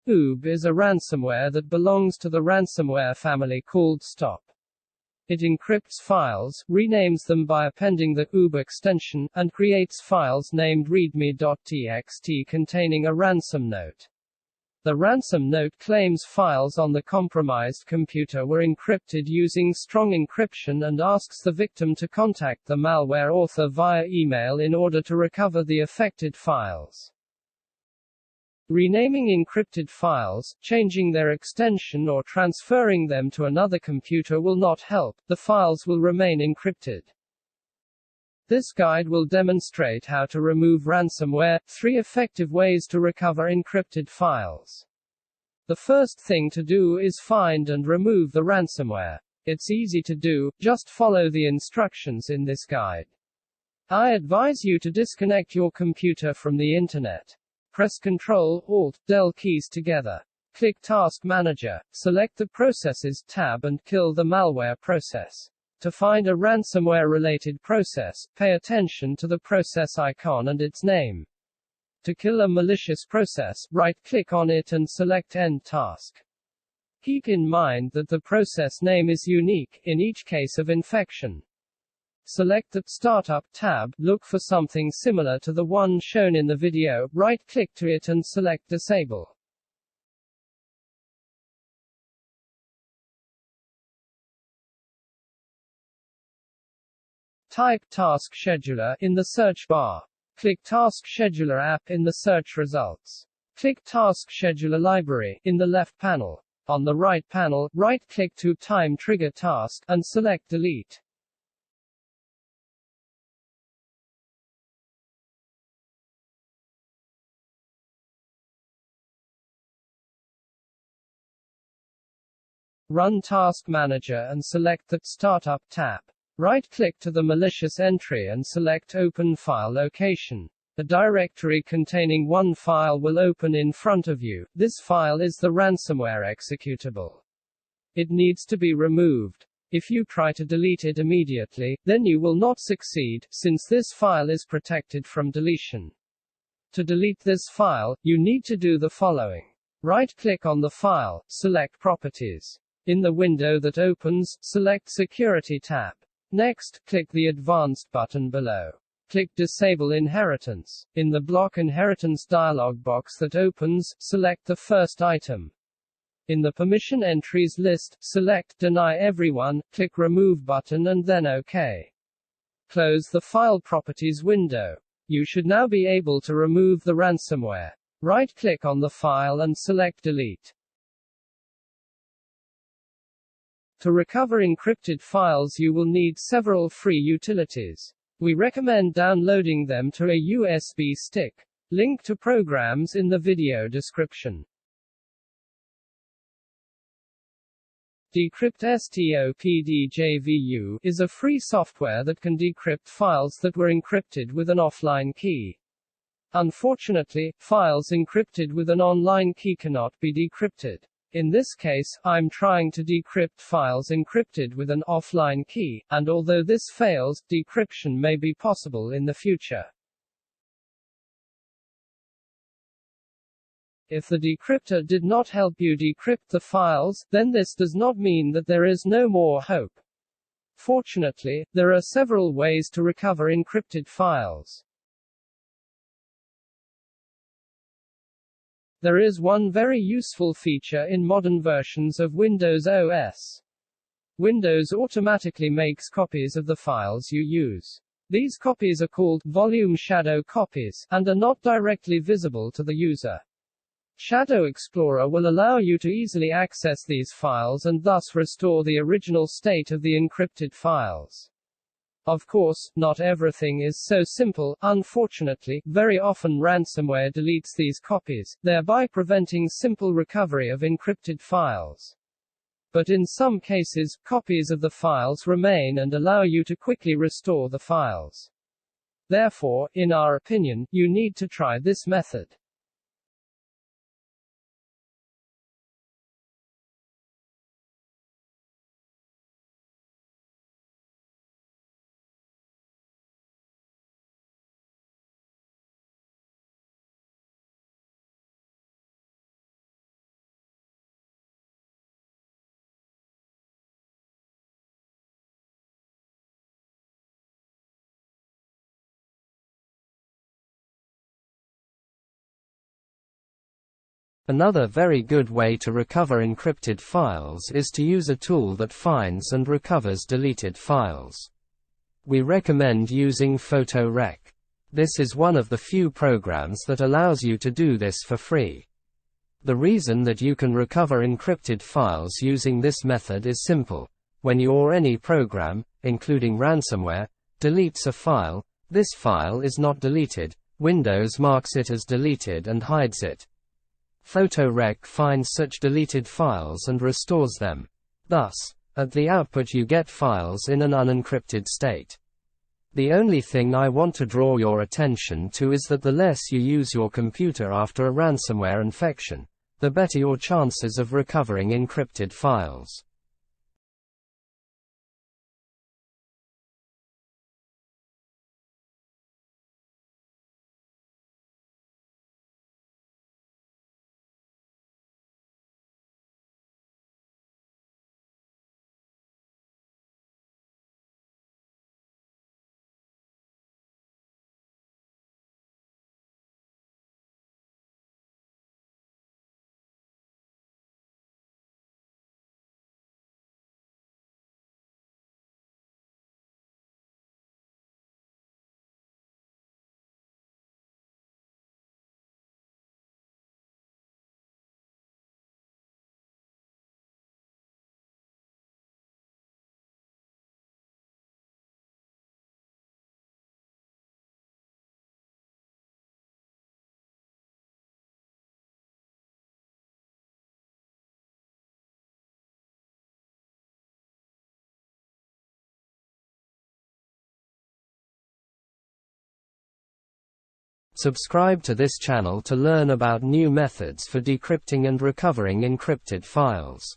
Oovb is a ransomware that belongs to the ransomware family called Stop. It encrypts files, renames them by appending the Oovb extension, and creates files named readme.txt containing a ransom note. The ransom note claims files on the compromised computer were encrypted using strong encryption and asks the victim to contact the malware author via email in order to recover the affected files. Renaming encrypted files, changing their extension or transferring them to another computer will not help, the files will remain encrypted. This guide will demonstrate how to remove ransomware, 3 effective ways to recover encrypted files. The first thing to do is find and remove the ransomware. It's easy to do, just follow the instructions in this guide. I advise you to disconnect your computer from the internet. Press Ctrl, Alt, Del keys together. Click Task Manager, select the Processes tab and kill the malware process. To find a ransomware-related process, pay attention to the process icon and its name. To kill a malicious process, right-click on it and select End Task. Keep in mind that the process name is unique, in each case of infection. Select the Startup tab, look for something similar to the one shown in the video, right-click to it and select Disable. Type Task Scheduler in the search bar. Click Task Scheduler app in the search results. Click Task Scheduler Library in the left panel. On the right panel, right-click to Time Trigger Task, and select Delete. Run Task Manager and select the Startup tab. Right-click to the malicious entry and select Open File Location. A directory containing one file will open in front of you. This file is the ransomware executable. It needs to be removed. If you try to delete it immediately, then you will not succeed, since this file is protected from deletion. To delete this file, you need to do the following. Right-click on the file, select Properties. In the window that opens, select Security tab. Next, click the Advanced button below. Click Disable Inheritance. In the Block Inheritance dialog box that opens, select the first item. In the Permission Entries list, select Deny Everyone, click Remove button and then OK. Close the File Properties window. You should now be able to remove the ransomware. Right-click on the file and select Delete. To recover encrypted files you will need several free utilities. We recommend downloading them to a USB stick. Link to programs in the video description. Decrypt STOPDJVU is a free software that can decrypt files that were encrypted with an offline key. Unfortunately, files encrypted with an online key cannot be decrypted. In this case, I'm trying to decrypt files encrypted with an offline key, and although this fails, decryption may be possible in the future. If the decryptor did not help you decrypt the files, then this does not mean that there is no more hope. Fortunately, there are several ways to recover encrypted files. There is one very useful feature in modern versions of Windows OS. Windows automatically makes copies of the files you use. These copies are called volume shadow copies, and are not directly visible to the user. ShadowExplorer will allow you to easily access these files and thus restore the original state of the encrypted files. Of course, not everything is so simple. Unfortunately, very often ransomware deletes these copies, thereby preventing simple recovery of encrypted files. But in some cases, copies of the files remain and allow you to quickly restore the files. Therefore, in our opinion, you need to try this method. Another very good way to recover encrypted files is to use a tool that finds and recovers deleted files. We recommend using PhotoRec. This is one of the few programs that allows you to do this for free. The reason that you can recover encrypted files using this method is simple. When you or any program, including ransomware, deletes a file, this file is not deleted. Windows marks it as deleted and hides it. PhotoRec finds such deleted files and restores them. Thus, at the output you get files in an unencrypted state. The only thing I want to draw your attention to is that the less you use your computer after a ransomware infection, the better your chances of recovering encrypted files. Subscribe to this channel to learn about new methods for decrypting and recovering encrypted files.